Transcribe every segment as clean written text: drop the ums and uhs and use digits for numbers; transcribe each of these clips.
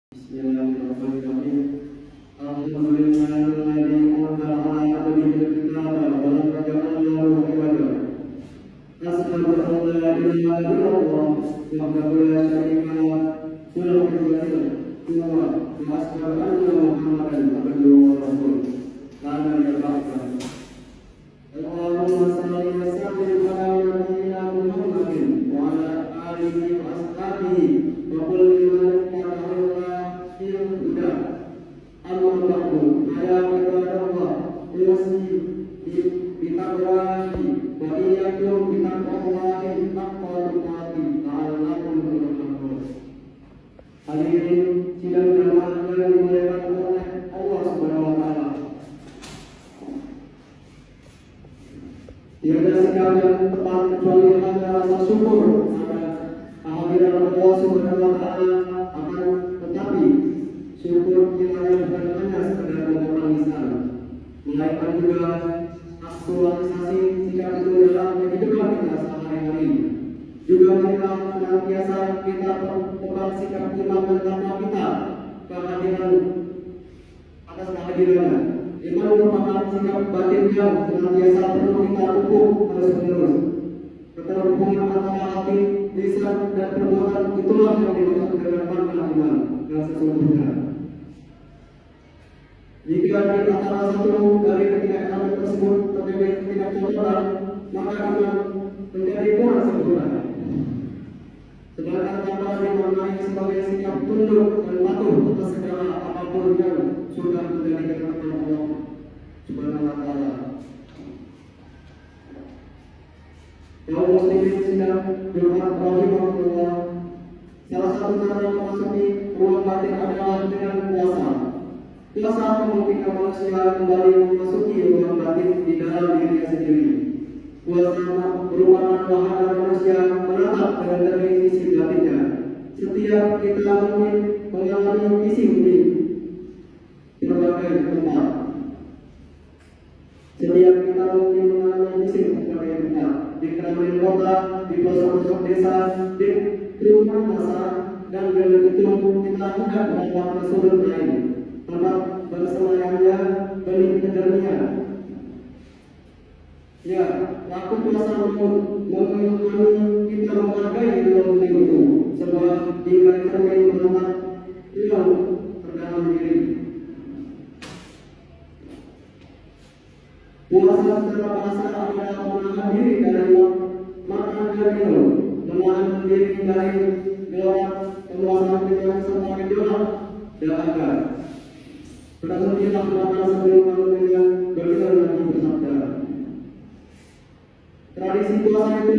Bismillahirrahmanirrahim. Alhamdulillahilladzi anzala ala abdihi al-kitaba wa lam yaj'al lahu iwaja. Asyhadu an la ilaha illallah wahdahu la syarika lahu wa asyhadu anna Muhammadan abduhu wa rasuluh. Kana yaqulu Allahumma shalli wa sallim ala nabiyyina Muhammadin wa ala alihi wa ashabihi wa kulli man ittaba'a huda. Amma ba'du, ya ibadallah, usi bitaqwallahi wa iyyakum bitaqwallahi haqqa tuqatih la'allakum turhamun. Hadirin sidang jamaah yang dimuliakan oleh Allah Subhanahu wa taala. Tiada sikap yang tepat kecuali hanya rasa syukur akan kehadiran Allah Subhanahu wa taala, akan tetapi syukur kita bukan hanya sekedar ngomong lisan, melainkan juga aktualisasi sikap itu dalam kehidupan kita sehari-hari. Juga marilah senantiasa kita pegang sikap iman dan takwa kita kehadiran atas kehadirannya. Iman merupakan sikap batin yang senantiasa perlu kita pupuk terus-menerus. Keterhubungan antara hati, lisan, dan perbuatan itulah yang dimaksud dengan makna iman yang sesungguhnya. Jika di antara satu dari ketiga tersebut terjadi ketidakcocokan, maka iman menjadi kurang sempurna. Sedangkan tanpa dimaknai sebagai sikap tunduk dan patuh atas segala apapun yang sudah menjadi ketentuan Allah Subhanahu wa taala. Kaum muslimin sidang Jumat rahimahullah, salah satu cara memasuki ruang batin adalah dengan puasa. Puasa memungkinkan manusia kembali memasuki ruang batin di dalam dirinya sendiri. Puasa merupakan wahana manusia menatap dan dari sisi batinnya. Setiap kita mungkin mengalami bising di berbagai tempat. Setiap kita mungkin mengalami bising di berbagai tempat. Di keramaian kota, di pelosok-pelosok desa, di rumah masa, dan dengan itu kita hendak membuat sudut lain. Tempat bersemayamnya benih kejernihan. Ya, waktu puasa memulai kita menghargai dalam itu, sebab di cermin menatap hilang terdalam diri. Puasa secara bahasa adalah menahan diri dari makan dan minum, menahan diri dari gelap, penguasaan pikiran serta gejolak dahaga. Berhentilah makan sebelum malamnya, berilah lagi bersabda. Tradisi puasa itu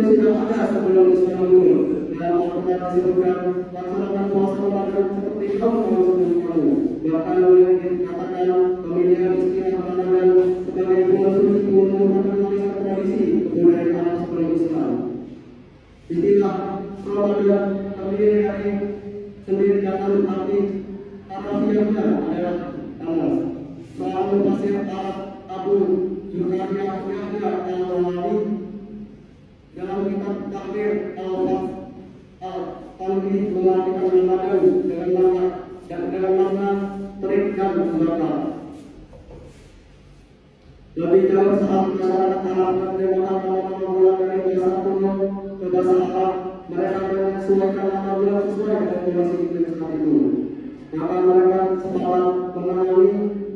sudah ada sebelum Islam dulu. Dalam Al-Quran disebutkan, laksanakan puasa Ramadan seperti kamu sebelum kamu. Bahkan boleh dikatakan pemilihan istilah Ramadan sebagai bulan suci merupakan warisan tradisi kebudayaan sebelum Islam. Istilah Ramadan terdiri dari sendiri dalam arti harafiahnya adalah tamas. Selalu pasir Arab Abu Zurkhariyah al-Rawi dalam kitab Takbir al-Qalbi mengartikan Ramadan dengan makna terik dan membakar. Lebih jauh saat masyarakat Arab menerjemahkan nama bulan dari bahasa kuno ke bahasa Arab, mereka menyesuaikan nama bulan sesuai dengan kondisi iklim saat itu. Maka mereka sepakat menamai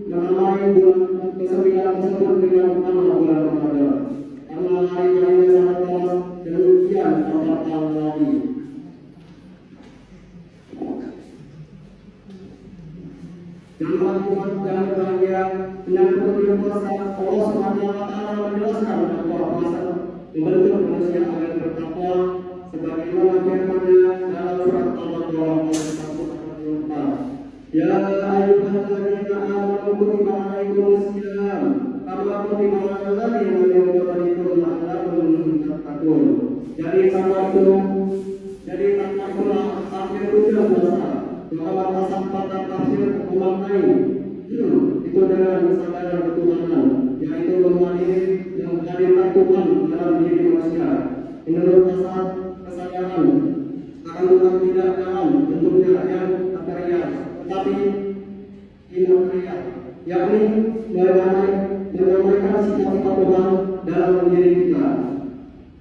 bulan ke-9 tersebut dengan nama bulan Ramadan. Karena hari-harinya sangat panas dan ujian beberapa tahun lagi. Jemaah Jumat yang berbahagia, menyambut bulan puasa, Allah Subhanahu wa taala menjelaskan bahwa puasa membentuk manusia agar bertakwa sebagaimana firman-Nya dalam surat Al-Baqarah ayat 144. Ya ayyuhalladzina amanu kutiba alaikumus syiyam kama kutiba alal ladzina min qablikum la'allakum tattaqun. Jadi tanpa itulah akhir tujuan puasa. Bahwa pasal pada tafsir memaknai itu dengan kesadaran ketuhanan, yaitu menghadirkan Tuhan dalam diri manusia. Menurut kesadaran akan Tuhan tidak dalam bentuknya yang material, tetapi imaterial, yakni meramaikan sifat-sifat Tuhan dalam diri kita.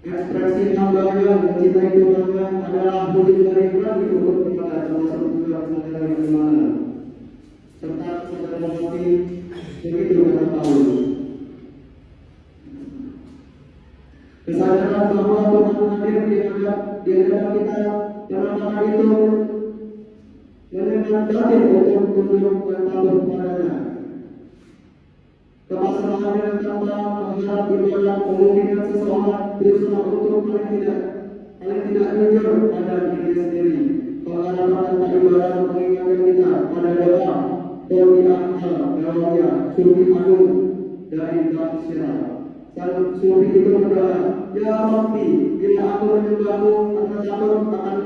Ekspresi hamba yang mencintai Tuhan adalah wujud dari berani untuk kepada termasuk juga saudara yang dimana serta saudara mati begitu kata Paulus. Kesadaran bahwa Tuhan hadir di hadapan kita dalam itu menentukan batin untuk tunduk dan patuh kepadanya. Kepasrahan yang tanpa mengharap ibadah memungkinkan seseorang berusaha untuk paling tidak jujur pada diri sendiri. Pengharapan tanpa ibadah mengingatkan kita pada doa Tolkiah Allah Sufi Agung dari Bangsa. Sang Sufi itu berdoa, Ya Rabbi, bila aku menyembahmu atas aku akan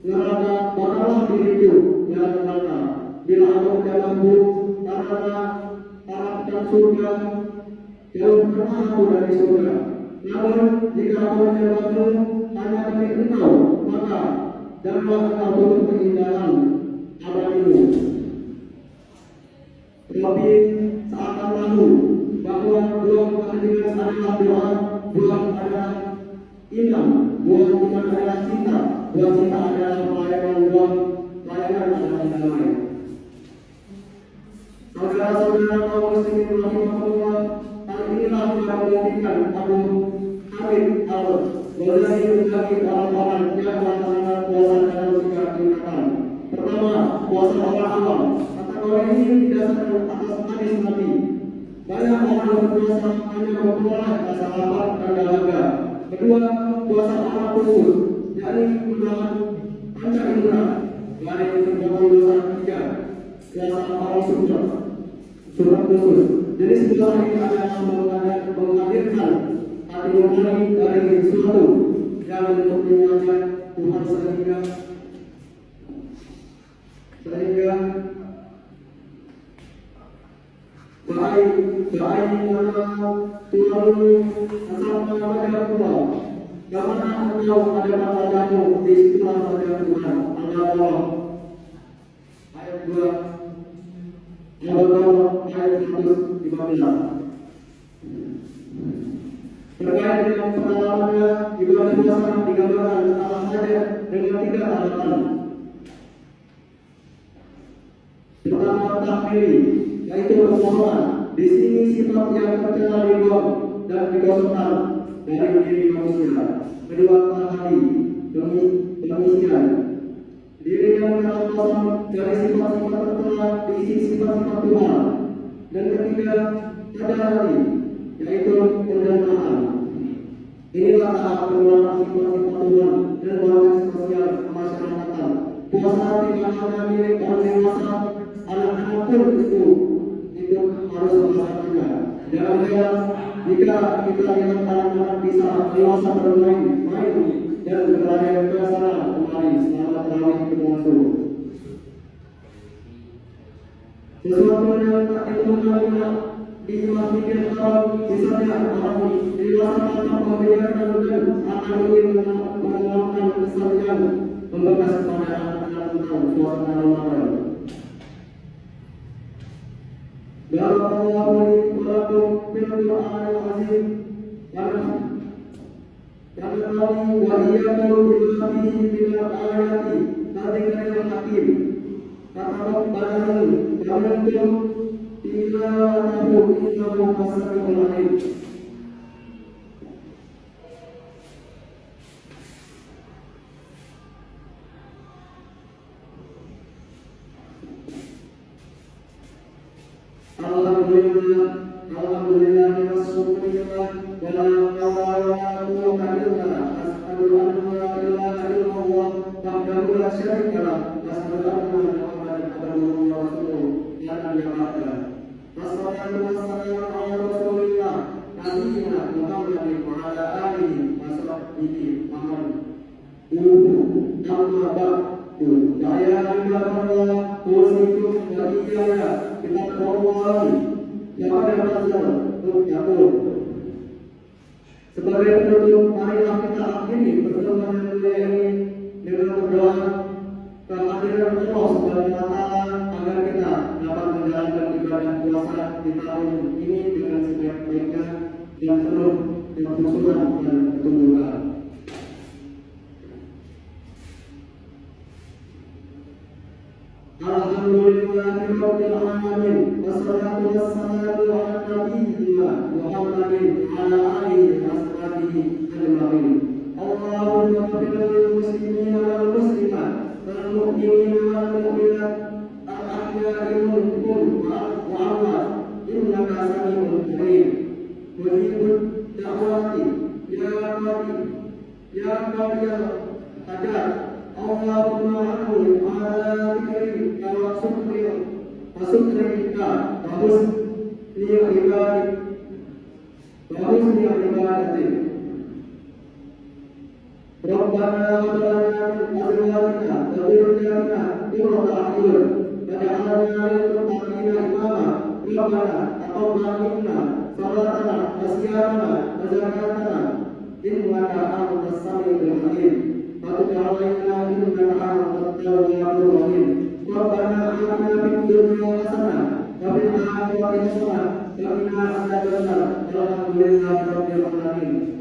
neraka, bakalah diriku yang neraka. Bila aku menyembahmu karena harapkan surga, jauhkanlah aku dari surga. Namun jika aku menyembahmu hanya demi engkau, maka janganlah engkau tutup keindahan abadimu. Tetapi seakan lalu bahwa buah kehadiran adalah doa, buah adalah iman, buah iman adalah cinta, buah cinta adalah pelayanan, buah pelayanan adalah damai. Saudara-saudara kaum muslimin rahimahullah, hal inilah yang memungkinkan Abu Hamid Al-Ghazali membagi orang-orang yang melaksanakan puasa dalam 3 tingkatan. Pertama, puasa awal-awal. Kategori ini didasarkan atas hadis Nabi. Banyak orang berpuasa hanya memperoleh rasa lapar dan dahaga. Kedua, puasa awal khusus, yakni menahan panca indera dari berbagai dosa ketiga. Puasa awal surat khusus. Jadi puasa ini adalah menghadirkan hati nurani dari sesuatu yang menyebabkan Tuhan sehingga baik mana Tuhan asal pada Allah. Karena engkau ada padamu di situlah pada Tuhan Allah. Ayat 2 ayat 115. Terkait dengan pengalamannya ibadah puasa digambarkan salah saja dengan 3 tahapan. Pertama, tahmili, yaitu permohonan. Di sini sifat yang tercela dibuang dan digosokkan dari diri manusia. Kedua, tahali, pengisian. Diri yang dalam kosong dari sifat-sifat tercela diisi sifat-sifat Tuhan. Dan ketiga, tadarati, yaitu pendanaan. Inilah tahap pengelolaan sifat-sifat Tuhan dan bagian sosial kemasyarakatan. Puasa tidak hanya milik orang dewasa, anak-anak pun itu harus melaksanakannya. Jangan heran jika kita lihat anak-anak bisa dewasa bermain dan berlari ke sana kemari selama terawih berlangsung. Sesuatu yang tak ditemukan di masjid Haram misalnya orang dewasa tanpa membiarkan dan akan ingin mengenalkan kesalahan membekas pada anak-anak tentang suasana Ramadan. Barakallahu li wa lakum fil Qur'anil azim wa iyyakum bima fihi minal ayati dzikril hakim. Taqabbalu yaminkum tilawatahu innahu sami'un 'alim. Alhamdulillah wassallallahu wala hawla wala quwwata illa billah. Asyhadu an la ilaha illallah wahdahu la syarika lah. Asyhadu anna Muhammadan abduhu wa rasuluh. Ya nabiyana. Wassalatu wassalamu ala rasulillah nabiyina Muhammadin wa ala alihi wa sahbihi wa man amma ba'du. Ya ibadallah, usikum wa iyaya bittaqwallahi kepada Rasul Yakub. Sebagai penutup, marilah kita akhiri pertemuan yang mulia ini dengan berdoa kehadiran Allah Subhanahu wa Ta'ala agar kita dapat menjalankan ibadah puasa di tahun ini dengan sebaik-baiknya dan penuh kekhusyuan dan ketundukan. Alhamdulillahirabbil alamin wassalatu wassalamu ala nabiyyina Muhammadin ala alihi washabihi ajma'in. Allahumma ighfir lil muslimina wal muslimat wal mu'minina wal mu'minat al ahya'i minhum wal amwat innaka sami'un qareeb mujibud da'wati ya qadiyal hajat. Allahumma amin ala dzikrika wa syukrika wa husni ibadatik. Rabbana hab lana min azwajina wa dhurriyyatina qurrata a'yun waj'alna lil muttaqina imama. Rabbana taqabbal minna salatana wa siyamana wa zakatana innaka antas samiul alim. وتب علينا إنك أنت التواب الرحيم. ربنا آتنا في الدنيا حسنة وفي الآخرة حسنة وقنا عذاب النار. الحمد لله رب العالمين.